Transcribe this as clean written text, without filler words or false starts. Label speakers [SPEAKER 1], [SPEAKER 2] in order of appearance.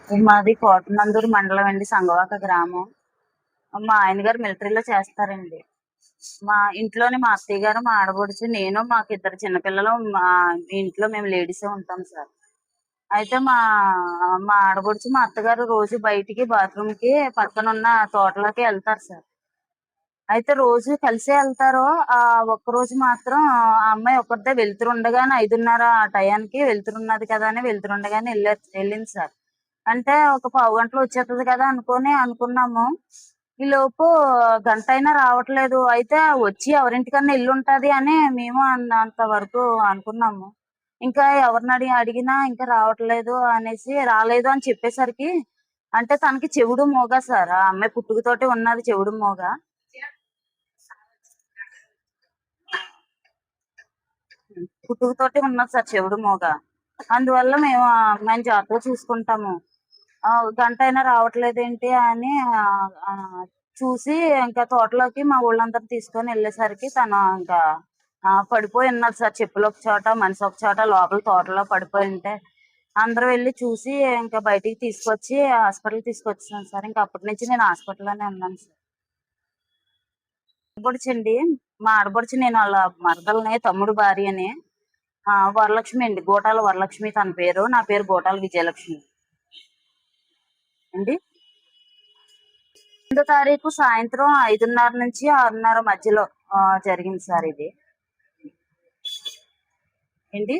[SPEAKER 1] ఇది మాది కోటనందూరు మండలం అండి, సంగవాక గ్రామం. మా ఆయన గారు మిలిటరీలో చేస్తారండి. మా ఇంట్లోని మా అత్తయ్య గారు, మా ఆడపడుచు, నేను, మాకు ఇద్దరు చిన్నపిల్లలు. మా ఇంట్లో మేము లేడీసే ఉంటాం సార్. అయితే మా ఆడపడుచు, మా అత్తగారు రోజు బయటికి బాత్రూమ్‌కి పక్కనున్న తోటలోకి ఎళ్తారు సార్. అయితే రోజు కలిసే ఎళ్తారు. ఒక్కరోజు మాత్రం ఆ అమ్మాయి ఒక్కతే వెళ్తురుండగానే 5:30 ఆ టయానికి వెళ్తురున్నది కదా అని వెళ్తురుండగానే ఎళ్ళింది సార్. అంటే ఒక పావుగంటలో వచ్చేత్తది కదా అనుకున్నాము. ఈలోపు గంటయినా రావట్లేదు. అయితే వచ్చి ఎవరింటికన్నా ఎళ్ళుంటది అని మేము అంత వరకు అనుకున్నాము. ఇంకా అడిగినా ఇంకా రావట్లేదు అనేసి, రాలేదు అని చెప్పేసరికి, అంటే తనకి చెవుడు, మూగ సార్. ఆ అమ్మాయి పుట్టుకతోటే ఉన్నది చెవుడు, మూగ. పుట్టుకతోటే ఉన్నది సార్ చెవుడు, మూగ. అందువల్ల మేము ఆ అమ్మాయిని జాగ్రత్తగా చూసుకుంటాము. గంటయినా రావట్లేదేంటి అని చూసి ఇంకా తోటలోకి మా వోళ్ళందరిని తీసుకొని ఎళ్ళేసరికి తను ఇంకా పడిపోయి ఉన్నది సార్. చెప్పులు ఒక చోట, మనిషి ఒక చోట లోపల తోటలో పడిపోయుంటే, అందరూ వెళ్లి చూసి ఇంకా బయటికి తీసుకొచ్చి హాస్పిటల్‌కి తీసుకొచ్చేసాం సార్. ఇంక అప్పటి నుంచి నేను హాస్పిటల్‌లోనే ఉన్నాను సార్. ఆడపడుచండి. మా ఆడపడుచు నేను ఆళ్ళ మరదల్ని, తమ్ముడు భార్యని. వరలక్ష్మి అండి. గోటాల వరలక్ష్మి తన పేరు. నా పేరు గోటాల విజయలక్ష్మి అండి. 2 తారీఖు సాయంత్రం 5:30 నుంచి 6:30 మధ్యలో జరిగింది సార్ ఇది. ఏంటి?